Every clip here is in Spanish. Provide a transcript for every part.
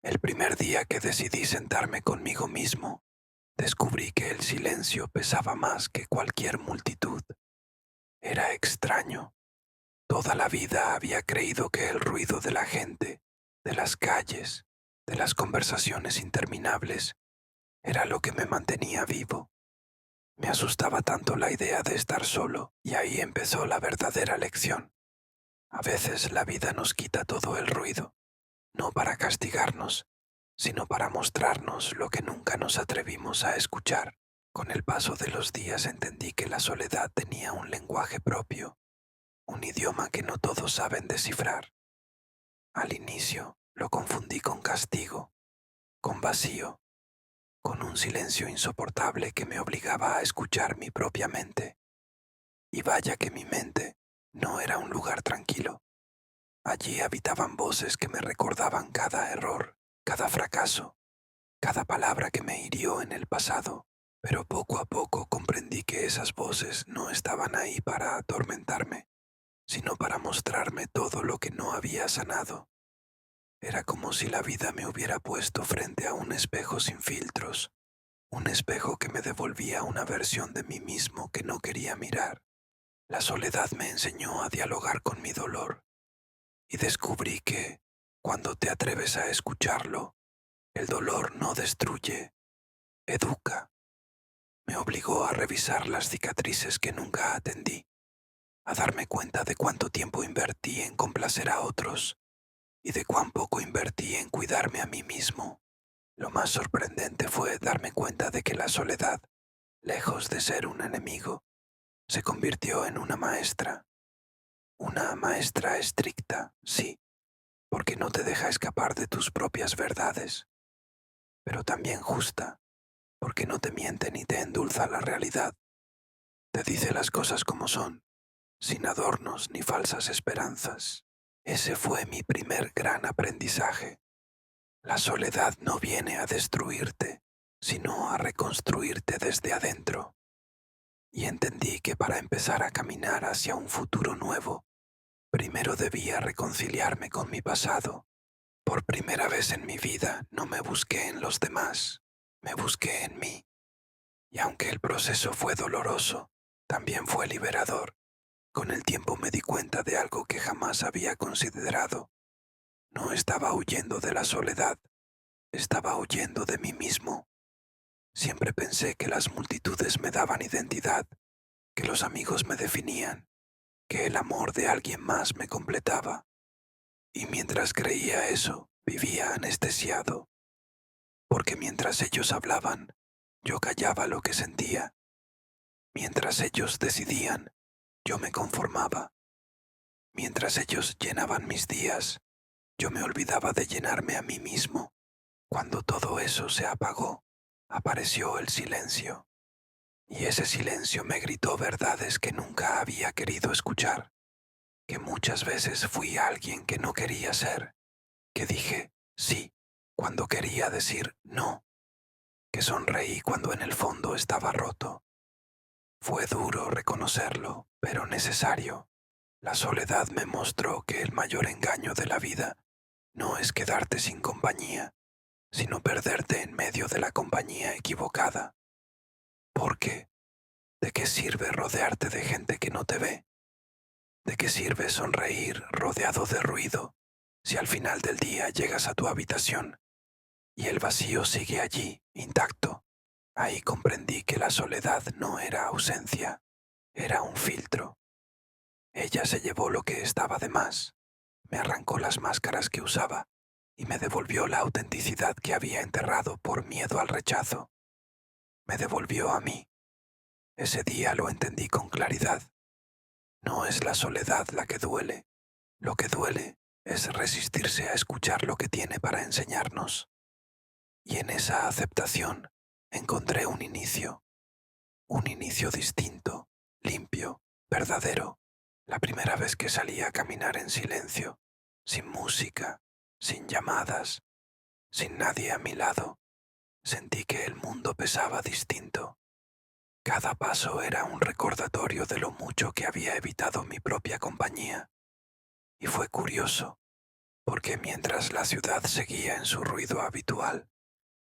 El primer día que decidí sentarme conmigo mismo, descubrí que el silencio pesaba más que cualquier multitud. Era extraño. Toda la vida había creído que el ruido de la gente, de las calles, de las conversaciones interminables, era lo que me mantenía vivo. Me asustaba tanto la idea de estar solo, y ahí empezó la verdadera lección. A veces la vida nos quita todo el ruido, no para castigarnos, sino para mostrarnos lo que nunca nos atrevimos a escuchar. Con el paso de los días entendí que la soledad tenía un lenguaje propio, un idioma que no todos saben descifrar. Al inicio lo confundí con castigo, con vacío, con un silencio insoportable que me obligaba a escuchar mi propia mente. Y vaya que mi mente no era un lugar tranquilo. Allí habitaban voces que me recordaban cada error, cada fracaso, cada palabra que me hirió en el pasado. Pero poco a poco comprendí que esas voces no estaban ahí para atormentarme, sino para mostrarme todo lo que no había sanado. Era como si la vida me hubiera puesto frente a un espejo sin filtros, un espejo que me devolvía una versión de mí mismo que no quería mirar. La soledad me enseñó a dialogar con mi dolor y descubrí que, cuando te atreves a escucharlo, el dolor no destruye, educa. Me obligó a revisar las cicatrices que nunca atendí, a darme cuenta de cuánto tiempo invertí en complacer a otros y de cuán poco invertí en cuidarme a mí mismo. Lo más sorprendente fue darme cuenta de que la soledad, lejos de ser un enemigo, se convirtió en una maestra estricta, sí, porque no te deja escapar de tus propias verdades, pero también justa, porque no te miente ni te endulza la realidad. Te dice las cosas como son, sin adornos ni falsas esperanzas. Ese fue mi primer gran aprendizaje. La soledad no viene a destruirte, sino a reconstruirte desde adentro. Y entendí que para empezar a caminar hacia un futuro nuevo, primero debía reconciliarme con mi pasado. Por primera vez en mi vida no me busqué en los demás, me busqué en mí. Y aunque el proceso fue doloroso, también fue liberador. Con el tiempo me di cuenta de algo que jamás había considerado. No estaba huyendo de la soledad, estaba huyendo de mí mismo. Siempre pensé que las multitudes me daban identidad, que los amigos me definían, que el amor de alguien más me completaba. Y mientras creía eso, vivía anestesiado, porque mientras ellos hablaban, yo callaba lo que sentía. Mientras ellos decidían, yo me conformaba. Mientras ellos llenaban mis días, yo me olvidaba de llenarme a mí mismo. Cuando todo eso se apagó, apareció el silencio. Y ese silencio me gritó verdades que nunca había querido escuchar, que muchas veces fui alguien que no quería ser, que dije sí cuando quería decir no, que sonreí cuando en el fondo estaba roto. Fue duro reconocerlo, pero necesario. La soledad me mostró que el mayor engaño de la vida no es quedarte sin compañía, sino perderte en medio de la compañía equivocada. Porque, ¿de qué sirve rodearte de gente que no te ve? ¿De qué sirve sonreír rodeado de ruido si al final del día llegas a tu habitación y el vacío sigue allí, intacto? Ahí comprendí que la soledad no era ausencia, era un filtro. Ella se llevó lo que estaba de más, me arrancó las máscaras que usaba y me devolvió la autenticidad que había enterrado por miedo al rechazo. Me devolvió a mí. Ese día lo entendí con claridad. No es la soledad la que duele. Lo que duele es resistirse a escuchar lo que tiene para enseñarnos. Y en esa aceptación encontré un inicio distinto, limpio, verdadero. La primera vez que salí a caminar en silencio, sin música, sin llamadas, sin nadie a mi lado, sentí que el mundo pesaba distinto. Cada paso era un recordatorio de lo mucho que había evitado mi propia compañía. Y fue curioso, porque mientras la ciudad seguía en su ruido habitual,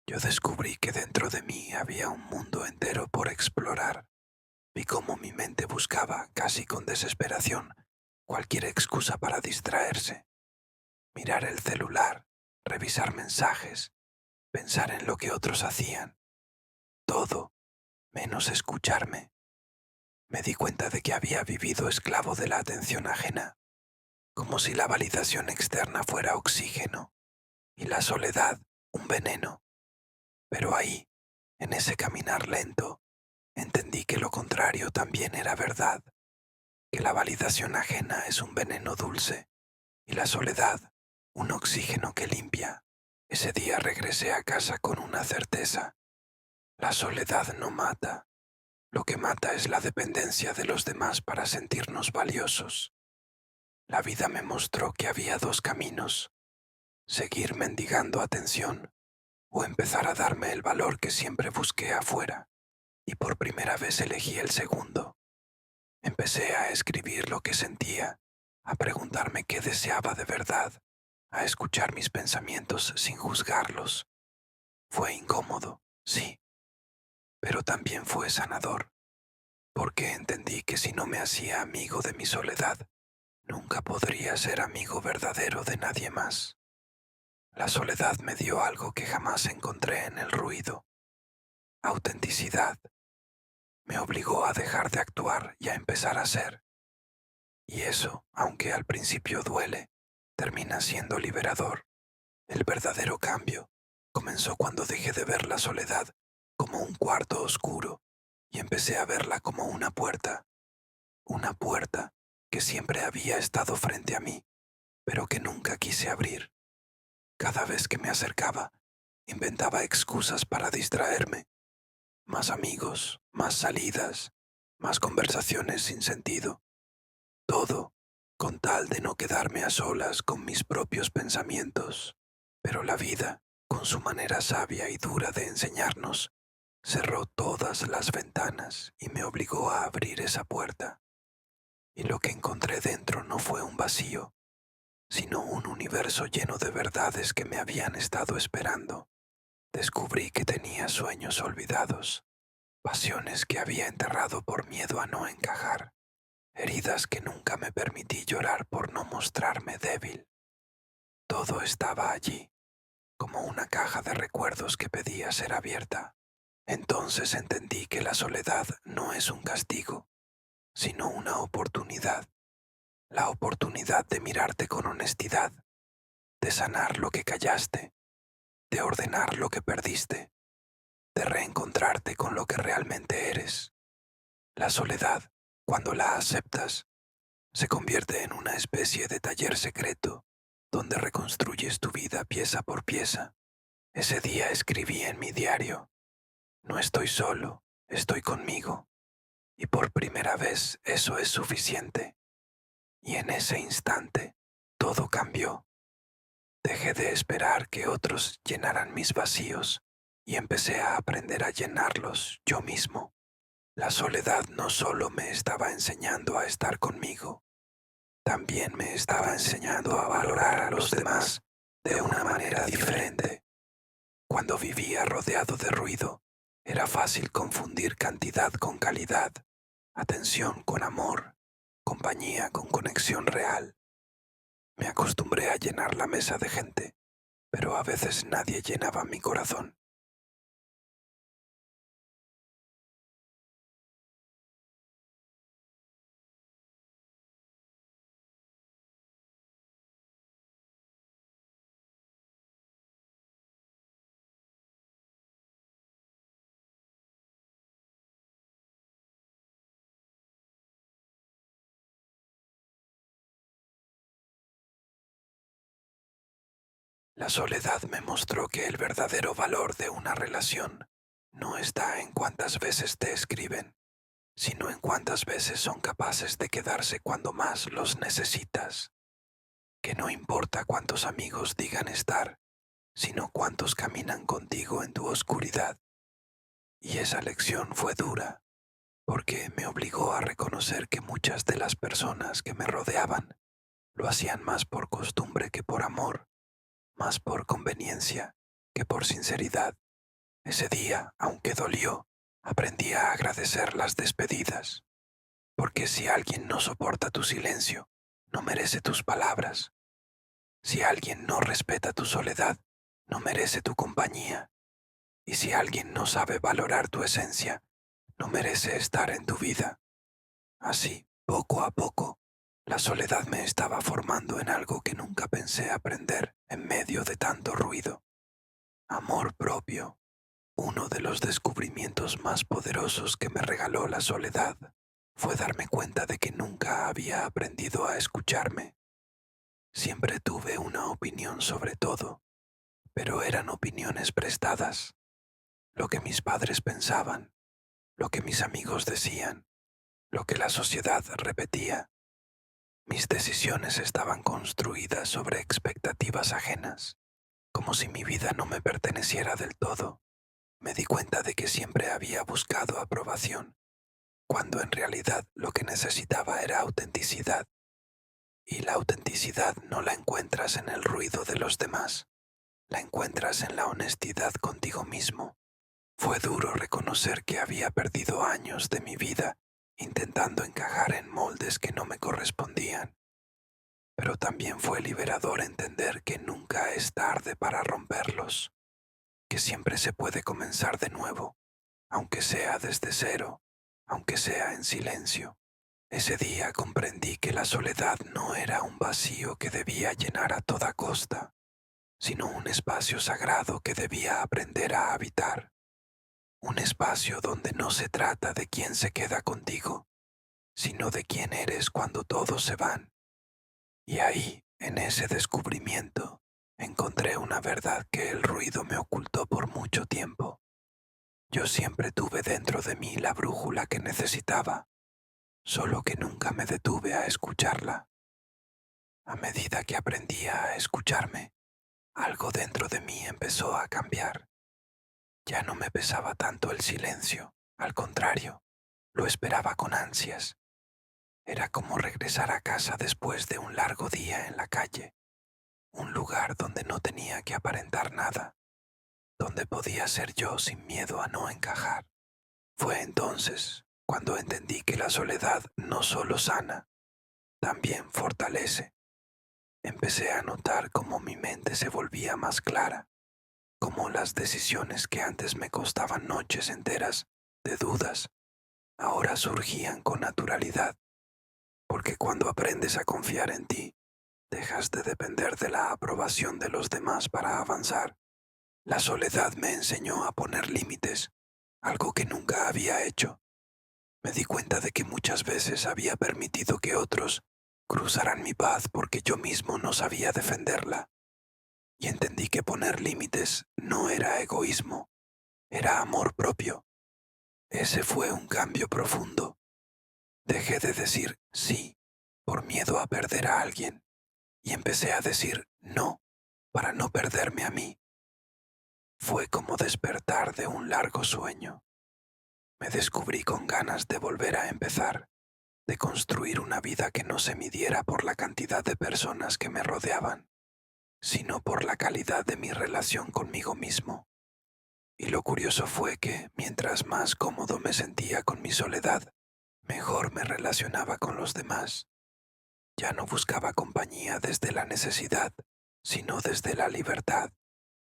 yo descubrí que dentro de mí había un mundo entero por explorar. Vi cómo mi mente buscaba, casi con desesperación, cualquier excusa para distraerse, mirar el celular, revisar mensajes, pensar en lo que otros hacían, todo menos escucharme. Me di cuenta de que había vivido esclavo de la atención ajena, como si la validación externa fuera oxígeno y la soledad un veneno. Pero ahí, en ese caminar lento, entendí que lo contrario también era verdad, que la validación ajena es un veneno dulce y la soledad un oxígeno que limpia. Ese día regresé a casa con una certeza. La soledad no mata. Lo que mata es la dependencia de los demás para sentirnos valiosos. La vida me mostró que había dos caminos: seguir mendigando atención o empezar a darme el valor que siempre busqué afuera. Y por primera vez elegí el segundo. Empecé a escribir lo que sentía, a preguntarme qué deseaba de verdad, a escuchar mis pensamientos sin juzgarlos. Fue incómodo, sí, pero también fue sanador, porque entendí que si no me hacía amigo de mi soledad, nunca podría ser amigo verdadero de nadie más. La soledad me dio algo que jamás encontré en el ruido: autenticidad. Me obligó a dejar de actuar y a empezar a ser. Y eso, aunque al principio duele, termina siendo liberador. El verdadero cambio comenzó cuando dejé de ver la soledad como un cuarto oscuro y empecé a verla como una puerta que siempre había estado frente a mí, pero que nunca quise abrir. Cada vez que me acercaba, inventaba excusas para distraerme: más amigos, más salidas, más conversaciones sin sentido. Todo con tal de no quedarme a solas con mis propios pensamientos. Pero la vida, con su manera sabia y dura de enseñarnos, cerró todas las ventanas y me obligó a abrir esa puerta. Y lo que encontré dentro no fue un vacío, sino un universo lleno de verdades que me habían estado esperando. Descubrí que tenía sueños olvidados, pasiones que había enterrado por miedo a no encajar, heridas que nunca me permití llorar por no mostrarme débil. Todo estaba allí, como una caja de recuerdos que pedía ser abierta. Entonces entendí que la soledad no es un castigo, sino una oportunidad. La oportunidad de mirarte con honestidad, de sanar lo que callaste, de ordenar lo que perdiste, de reencontrarte con lo que realmente eres. La soledad, cuando la aceptas, se convierte en una especie de taller secreto donde reconstruyes tu vida pieza por pieza. Ese día escribí en mi diario: no estoy solo, estoy conmigo. Y por primera vez eso es suficiente. Y en ese instante todo cambió. Dejé de esperar que otros llenaran mis vacíos y empecé a aprender a llenarlos yo mismo. La soledad no solo me estaba enseñando a estar conmigo, también me estaba enseñando a valorar a los demás de una manera diferente. Cuando vivía rodeado de ruido, era fácil confundir cantidad con calidad, atención con amor, compañía con conexión real. Me acostumbré a llenar la mesa de gente, pero a veces nadie llenaba mi corazón. La soledad me mostró que el verdadero valor de una relación no está en cuántas veces te escriben, sino en cuántas veces son capaces de quedarse cuando más los necesitas. Que no importa cuántos amigos digan estar, sino cuántos caminan contigo en tu oscuridad. Y esa lección fue dura, porque me obligó a reconocer que muchas de las personas que me rodeaban Lo hacían más por costumbre que por amor, más por conveniencia que por sinceridad. Ese día, aunque dolió, aprendí a agradecer las despedidas, porque si alguien no soporta tu silencio, no merece tus palabras. Si alguien no respeta tu soledad, no merece tu compañía. Y si alguien no sabe valorar tu esencia, no merece estar en tu vida. Así, poco a poco, la soledad me estaba formando en algo que nunca pensé aprender en medio de tanto ruido. Amor propio, uno de los descubrimientos más poderosos que me regaló la soledad, fue darme cuenta de que nunca había aprendido a escucharme. Siempre tuve una opinión sobre todo, pero eran opiniones prestadas. Lo que mis padres pensaban, lo que mis amigos decían, lo que la sociedad repetía. Mis decisiones estaban construidas sobre expectativas ajenas, como si mi vida no me perteneciera del todo. Me di cuenta de que siempre había buscado aprobación, cuando en realidad lo que necesitaba era autenticidad. Y la autenticidad no la encuentras en el ruido de los demás, la encuentras en la honestidad contigo mismo. Fue duro reconocer que había perdido años de mi vida intentando encajar en moldes que no me correspondían, pero también fue liberador entender que nunca es tarde para romperlos, que siempre se puede comenzar de nuevo, aunque sea desde cero, aunque sea en silencio. Ese día comprendí que la soledad no era un vacío que debía llenar a toda costa, sino un espacio sagrado que debía aprender a habitar. Un espacio donde no se trata de quién se queda contigo, sino de quién eres cuando todos se van. Y ahí, en ese descubrimiento, encontré una verdad que el ruido me ocultó por mucho tiempo. Yo siempre tuve dentro de mí la brújula que necesitaba, solo que nunca me detuve a escucharla. A medida que aprendía a escucharme, algo dentro de mí empezó a cambiar. Ya no me pesaba tanto el silencio, al contrario, lo esperaba con ansias. Era como regresar a casa después de un largo día en la calle, un lugar donde no tenía que aparentar nada, donde podía ser yo sin miedo a no encajar. Fue entonces cuando entendí que la soledad no solo sana, también fortalece. Empecé a notar cómo mi mente se volvía más clara, cómo las decisiones que antes me costaban noches enteras de dudas, ahora surgían con naturalidad, porque cuando aprendes a confiar en ti, dejas de depender de la aprobación de los demás para avanzar. La soledad me enseñó a poner límites, algo que nunca había hecho. Me di cuenta de que muchas veces había permitido que otros cruzaran mi paz porque yo mismo no sabía defenderla. Y entendí que poner límites no era egoísmo, era amor propio. Ese fue un cambio profundo. Dejé de decir sí por miedo a perder a alguien y empecé a decir no para no perderme a mí. Fue como despertar de un largo sueño. Me descubrí con ganas de volver a empezar, de construir una vida que no se midiera por la cantidad de personas que me rodeaban, sino por la calidad de mi relación conmigo mismo. Y lo curioso fue que, mientras más cómodo me sentía con mi soledad, mejor me relacionaba con los demás. Ya no buscaba compañía desde la necesidad, sino desde la libertad.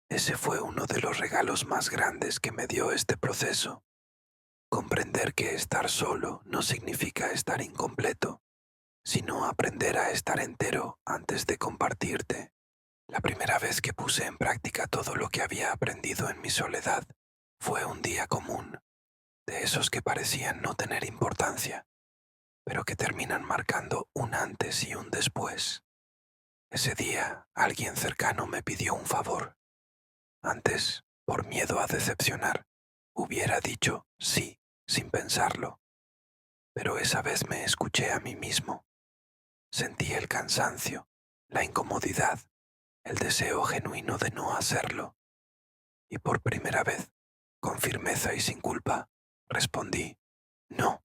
Ese fue uno de los regalos más grandes que me dio este proceso. Comprender que estar solo no significa estar incompleto, sino aprender a estar entero antes de compartirte. La primera vez que puse en práctica todo lo que había aprendido en mi soledad fue un día común, de esos que parecían no tener importancia, pero que terminan marcando un antes y un después. Ese día, alguien cercano me pidió un favor. Antes, por miedo a decepcionar, hubiera dicho sí sin pensarlo, pero esa vez me escuché a mí mismo. Sentí el cansancio, la incomodidad, el deseo genuino de no hacerlo, y por primera vez, con firmeza y sin culpa, respondí no.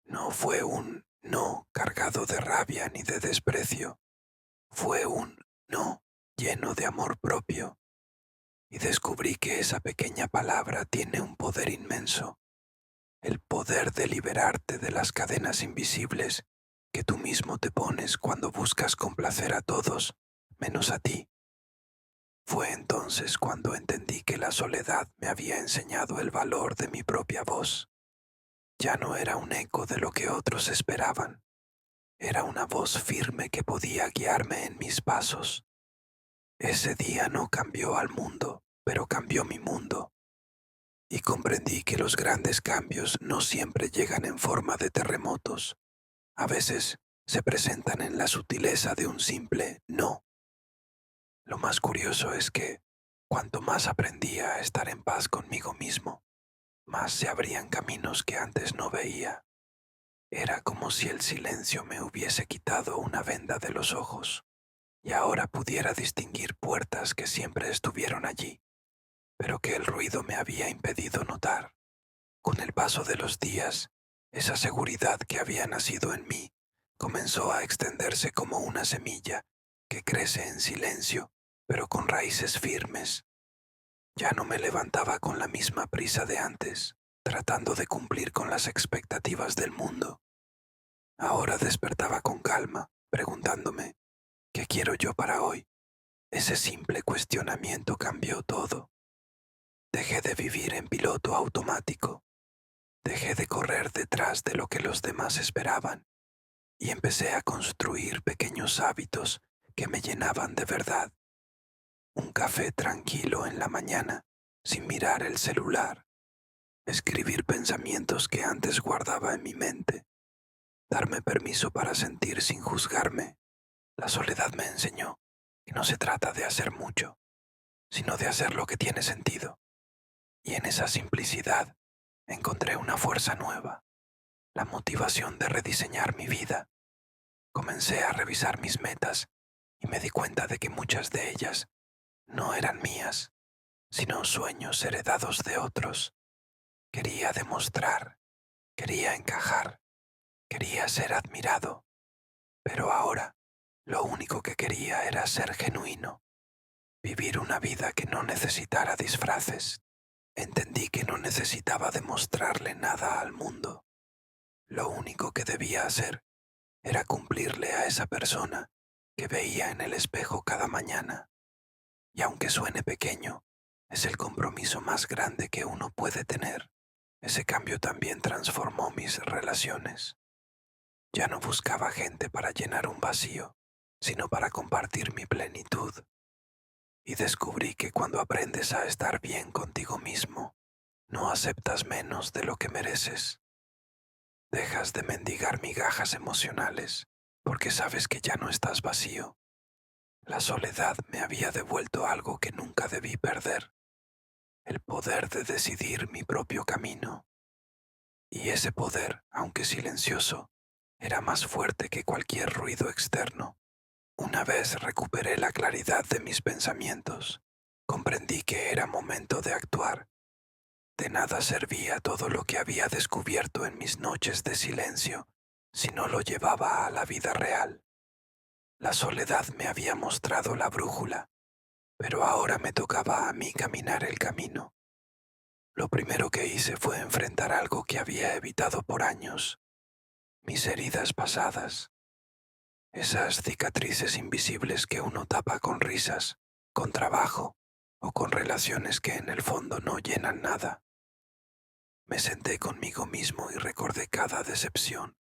No fue un no cargado de rabia ni de desprecio, Fue un no lleno de amor propio y descubrí que esa pequeña palabra tiene un poder inmenso, el poder de liberarte de las cadenas invisibles que tú mismo te pones cuando buscas complacer a todos, menos a ti. Fue entonces cuando entendí que la soledad me había enseñado el valor de mi propia voz. Ya no era un eco de lo que otros esperaban, era una voz firme que podía guiarme en mis pasos. Ese día no cambió al mundo, pero cambió mi mundo, y comprendí que los grandes cambios no siempre llegan en forma de terremotos. A veces se presentan en la sutileza de un simple no. Lo más curioso es que, cuanto más aprendía a estar en paz conmigo mismo, más se abrían caminos que antes no veía. Era como si el silencio me hubiese quitado una venda de los ojos, y ahora pudiera distinguir puertas que siempre estuvieron allí, pero que el ruido me había impedido notar. Con el paso de los días, esa seguridad que había nacido en mí comenzó a extenderse como una semilla que crece en silencio, pero con raíces firmes. Ya no me levantaba con la misma prisa de antes, tratando de cumplir con las expectativas del mundo. Ahora despertaba con calma, preguntándome, ¿qué quiero yo para hoy? Ese simple cuestionamiento cambió todo. Dejé de vivir en piloto automático. Dejé de correr detrás de lo que los demás esperaban y empecé a construir pequeños hábitos que me llenaban de verdad. Un café tranquilo en la mañana, sin mirar el celular. Escribir pensamientos que antes guardaba en mi mente. Darme permiso para sentir sin juzgarme. La soledad me enseñó que no se trata de hacer mucho, sino de hacer lo que tiene sentido. Y en esa simplicidad encontré una fuerza nueva, la motivación de rediseñar mi vida. Comencé a revisar mis metas y me di cuenta de que muchas de ellas no eran mías, sino sueños heredados de otros. Quería demostrar, quería encajar, quería ser admirado, pero ahora lo único que quería era ser genuino, vivir una vida que no necesitara disfraces. Entendí que no necesitaba demostrarle nada al mundo. Lo único que debía hacer era cumplirle a esa persona que veía en el espejo cada mañana. Y aunque suene pequeño, es el compromiso más grande que uno puede tener. Ese cambio también transformó mis relaciones. Ya no buscaba gente para llenar un vacío, sino para compartir mi plenitud. Y descubrí que cuando aprendes a estar bien contigo mismo, no aceptas menos de lo que mereces. Dejas de mendigar migajas emocionales porque sabes que ya no estás vacío. La soledad me había devuelto algo que nunca debí perder, el poder de decidir mi propio camino. Y ese poder, aunque silencioso, era más fuerte que cualquier ruido externo. Una vez recuperé la claridad de mis pensamientos, comprendí que era momento de actuar. De nada servía todo lo que había descubierto en mis noches de silencio si no lo llevaba a la vida real. La soledad me había mostrado la brújula, pero ahora me tocaba a mí caminar el camino. Lo primero que hice fue enfrentar algo que había evitado por años, mis heridas pasadas, esas cicatrices invisibles que uno tapa con risas, con trabajo o con relaciones que en el fondo no llenan nada. Me senté conmigo mismo y recordé cada decepción,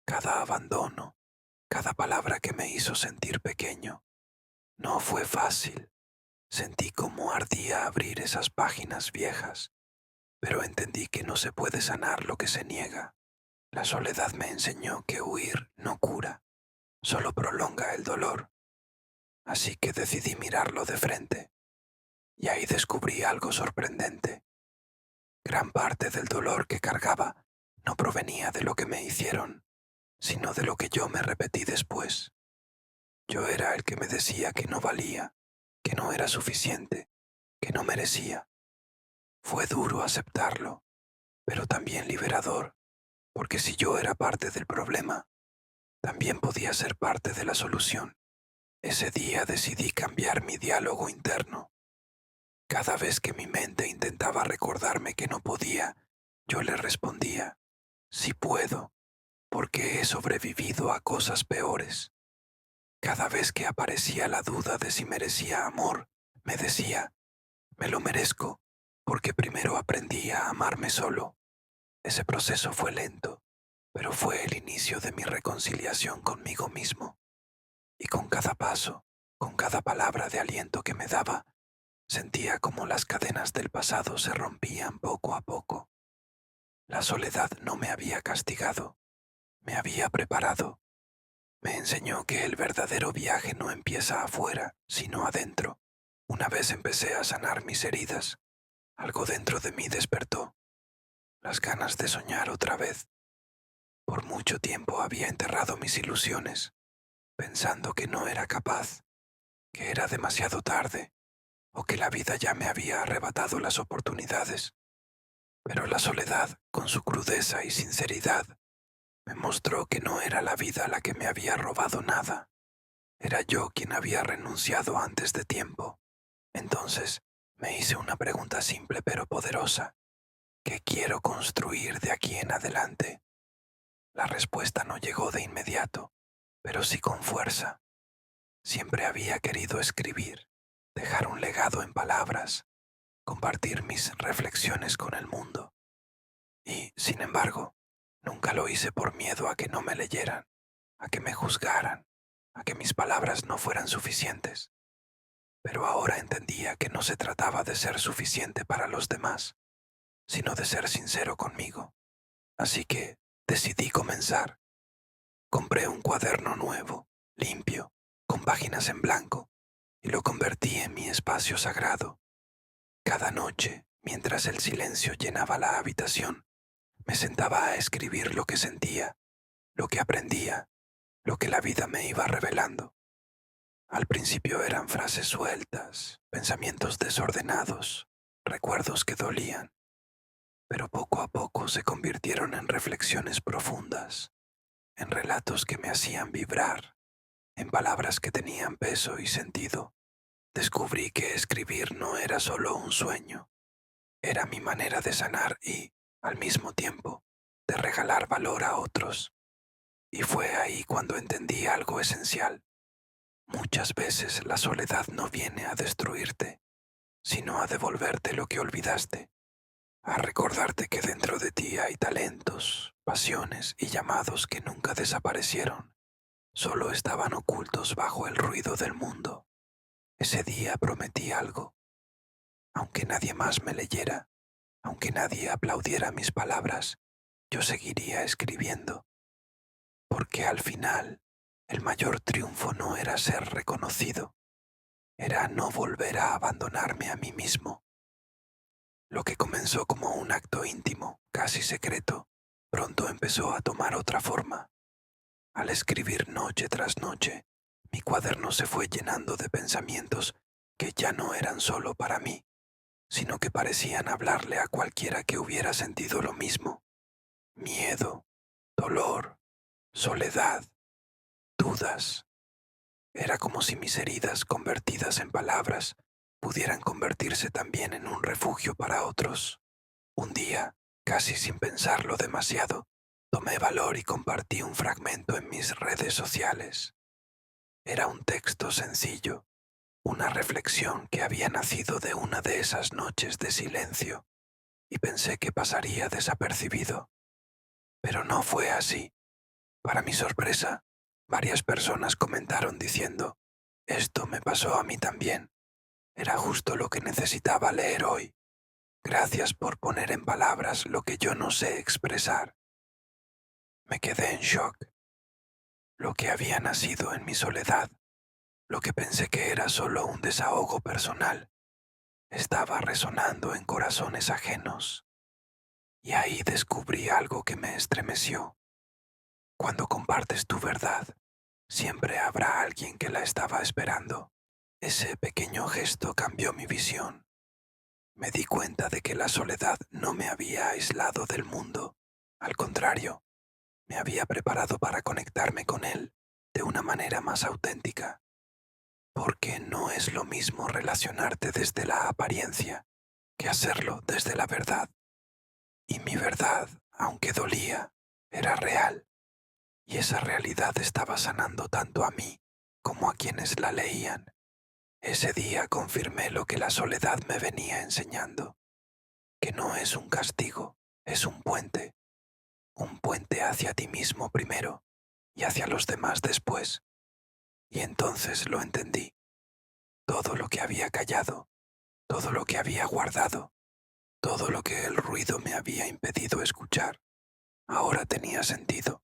cada abandono, cada palabra que me hizo sentir pequeño. No fue fácil. Sentí cómo ardía abrir esas páginas viejas, pero entendí que no se puede sanar lo que se niega. La soledad me enseñó que huir no cura, solo prolonga el dolor. Así que decidí mirarlo de frente, y ahí descubrí algo sorprendente. Gran parte del dolor que cargaba no provenía de lo que me hicieron, sino de lo que yo me repetí después. Yo era el que me decía que no valía, que no era suficiente, que no merecía. Fue duro aceptarlo, pero también liberador, porque si yo era parte del problema, también podía ser parte de la solución. Ese día decidí cambiar mi diálogo interno. Cada vez que mi mente intentaba recordarme que no podía, yo le respondía, sí puedo, porque he sobrevivido a cosas peores. Cada vez que aparecía la duda de si merecía amor, me decía, me lo merezco, porque primero aprendí a amarme solo. Ese proceso fue lento, pero fue el inicio de mi reconciliación conmigo mismo. Y con cada paso, con cada palabra de aliento que me daba, sentía como las cadenas del pasado se rompían poco a poco. La soledad no me había castigado, me había preparado. Me enseñó que el verdadero viaje no empieza afuera, sino adentro. Una vez empecé a sanar mis heridas, algo dentro de mí despertó, las ganas de soñar otra vez. Por mucho tiempo había enterrado mis ilusiones, pensando que no era capaz, que era demasiado tarde, o que la vida ya me había arrebatado las oportunidades. Pero la soledad, con su crudeza y sinceridad, me mostró que no era la vida la que me había robado nada. Era yo quien había renunciado antes de tiempo. Entonces me hice una pregunta simple pero poderosa. ¿Qué quiero construir de aquí en adelante? La respuesta no llegó de inmediato, pero sí con fuerza. Siempre había querido escribir, dejar un legado en palabras, compartir mis reflexiones con el mundo. Y, sin embargo, nunca lo hice por miedo a que no me leyeran, a que me juzgaran, a que mis palabras no fueran suficientes. Pero ahora entendía que no se trataba de ser suficiente para los demás, sino de ser sincero conmigo. Así que decidí comenzar. Compré un cuaderno nuevo, limpio, con páginas en blanco, y lo convertí en mi espacio sagrado. Cada noche, mientras el silencio llenaba la habitación, me sentaba a escribir lo que sentía, lo que aprendía, lo que la vida me iba revelando. Al principio eran frases sueltas, pensamientos desordenados, recuerdos que dolían, pero poco a poco se convirtieron en reflexiones profundas, en relatos que me hacían vibrar, en palabras que tenían peso y sentido. Descubrí que escribir no era solo un sueño, era mi manera de sanar y, al mismo tiempo, de regalar valor a otros. Y fue ahí cuando entendí algo esencial. Muchas veces la soledad no viene a destruirte, sino a devolverte lo que olvidaste, a recordarte que dentro de ti hay talentos, pasiones y llamados que nunca desaparecieron, solo estaban ocultos bajo el ruido del mundo. Ese día prometí algo, aunque nadie más me leyera, aunque nadie aplaudiera mis palabras, yo seguiría escribiendo, porque al final el mayor triunfo no era ser reconocido, era no volver a abandonarme a mí mismo. Lo que comenzó como un acto íntimo, casi secreto, pronto empezó a tomar otra forma. Al escribir noche tras noche, mi cuaderno se fue llenando de pensamientos que ya no eran solo para mí, sino que parecían hablarle a cualquiera que hubiera sentido lo mismo. Miedo, dolor, soledad, dudas. Era como si mis heridas convertidas en palabras pudieran convertirse también en un refugio para otros. Un día, casi sin pensarlo demasiado, tomé valor y compartí un fragmento en mis redes sociales. Era un texto sencillo, una reflexión que había nacido de una de esas noches de silencio, y pensé que pasaría desapercibido. Pero no fue así. Para mi sorpresa, varias personas comentaron diciendo, «Esto me pasó a mí también. Era justo lo que necesitaba leer hoy. Gracias por poner en palabras lo que yo no sé expresar». Me quedé en shock. Lo que había nacido en mi soledad, lo que pensé que era solo un desahogo personal, estaba resonando en corazones ajenos. Y ahí descubrí algo que me estremeció. Cuando compartes tu verdad, siempre habrá alguien que la estaba esperando. Ese pequeño gesto cambió mi visión. Me di cuenta de que la soledad no me había aislado del mundo. Al contrario, me había preparado para conectarme con él de una manera más auténtica. porque no es lo mismo relacionarte desde la apariencia que hacerlo desde la verdad. Y mi verdad, aunque dolía, era real, y esa realidad estaba sanando tanto a mí como a quienes la leían. Ese día confirmé lo que la soledad me venía enseñando, que no es un castigo, es un puente hacia ti mismo primero y hacia los demás después. Y entonces lo entendí, todo lo que había callado, todo lo que había guardado, todo lo que el ruido me había impedido escuchar, ahora tenía sentido.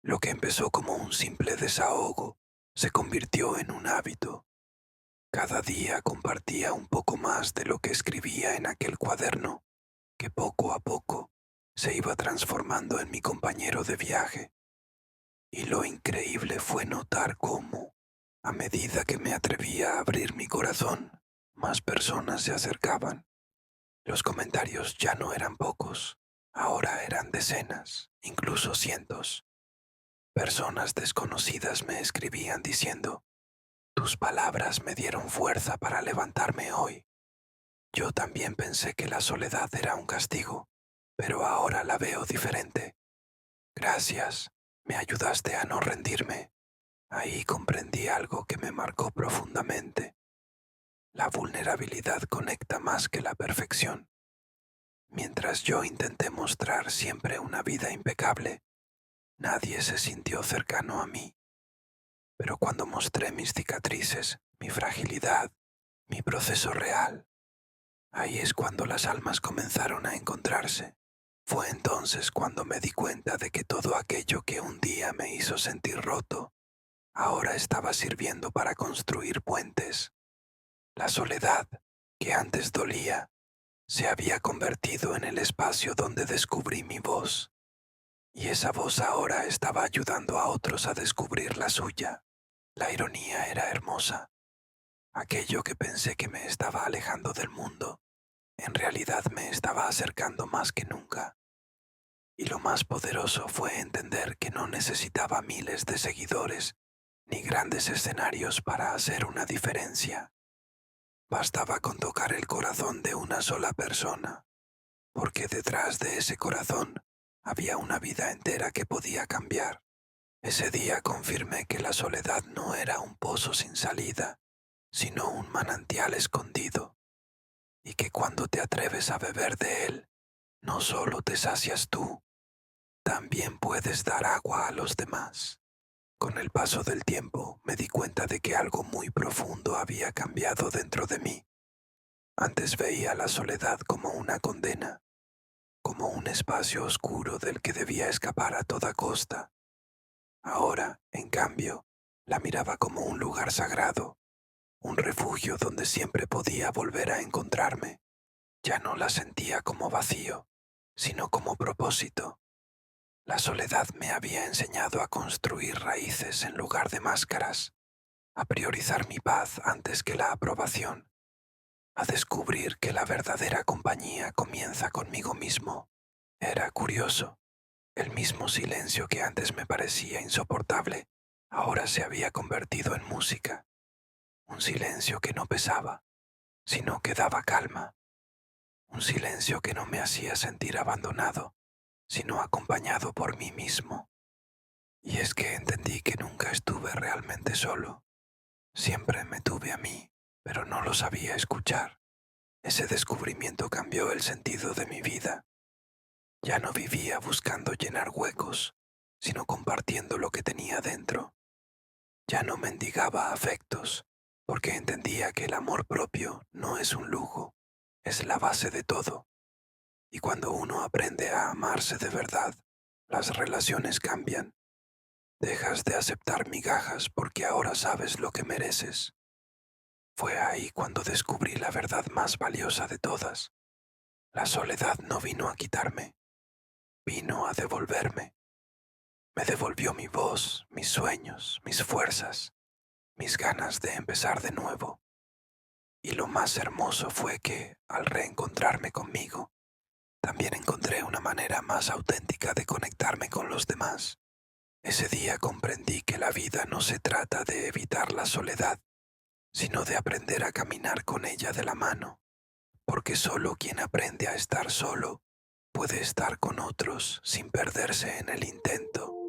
Lo que empezó como un simple desahogo se convirtió en un hábito. Cada día compartía un poco más de lo que escribía en aquel cuaderno, que poco a poco se iba transformando en mi compañero de viaje. Y lo increíble fue notar cómo, a medida que me atrevía a abrir mi corazón, más personas se acercaban. Los comentarios ya no eran pocos, ahora eran decenas, incluso cientos. Personas desconocidas me escribían diciendo: tus palabras me dieron fuerza para levantarme hoy. Yo también pensé que la soledad era un castigo, pero ahora la veo diferente. Gracias, me ayudaste a no rendirme. Ahí comprendí algo que me marcó profundamente. La vulnerabilidad conecta más que la perfección. Mientras yo intenté mostrar siempre una vida impecable, nadie se sintió cercano a mí. Pero cuando mostré mis cicatrices, mi fragilidad, mi proceso real, ahí es cuando las almas comenzaron a encontrarse. Fue entonces cuando me di cuenta de que todo aquello que un día me hizo sentir roto, ahora estaba sirviendo para construir puentes. La soledad, que antes dolía, se había convertido en el espacio donde descubrí mi voz. Y esa voz ahora estaba ayudando a otros a descubrir la suya. La ironía era hermosa. Aquello que pensé que me estaba alejando del mundo, en realidad me estaba acercando más que nunca. Y lo más poderoso fue entender que no necesitaba miles de seguidores ni grandes escenarios para hacer una diferencia. Bastaba con tocar el corazón de una sola persona, porque detrás de ese corazón había una vida entera que podía cambiar. Ese día confirmé que la soledad no era un pozo sin salida, sino un manantial escondido, y que cuando te atreves a beber de él, no solo te sacias tú, también puedes dar agua a los demás. Con el paso del tiempo me di cuenta de que algo muy profundo había cambiado dentro de mí. Antes veía la soledad como una condena, como un espacio oscuro del que debía escapar a toda costa. Ahora, en cambio, la miraba como un lugar sagrado, un refugio donde siempre podía volver a encontrarme. Ya no la sentía como vacío, sino como propósito. La soledad me había enseñado a construir raíces en lugar de máscaras, a priorizar mi paz antes que la aprobación, a descubrir que la verdadera compañía comienza conmigo mismo. Era curioso. El mismo silencio que antes me parecía insoportable, ahora se había convertido en música. Un silencio que no pesaba, sino que daba calma. Un silencio que no me hacía sentir abandonado, sino acompañado por mí mismo. Y es que entendí que nunca estuve realmente solo. Siempre me tuve a mí, pero no lo sabía escuchar. Ese descubrimiento cambió el sentido de mi vida. Ya no vivía buscando llenar huecos, sino compartiendo lo que tenía dentro. Ya no mendigaba afectos, porque entendía que el amor propio no es un lujo, es la base de todo. Y cuando uno aprende a amarse de verdad, las relaciones cambian. Dejas de aceptar migajas porque ahora sabes lo que mereces. Fue ahí cuando descubrí la verdad más valiosa de todas. La soledad no vino a quitarme, vino a devolverme. Me devolvió mi voz, mis sueños, mis fuerzas, mis ganas de empezar de nuevo. Y lo más hermoso fue que, al reencontrarme conmigo, también encontré una manera más auténtica de conectarme con los demás. Ese día comprendí que la vida no se trata de evitar la soledad, sino de aprender a caminar con ella de la mano, porque solo quien aprende a estar solo puede estar con otros sin perderse en el intento.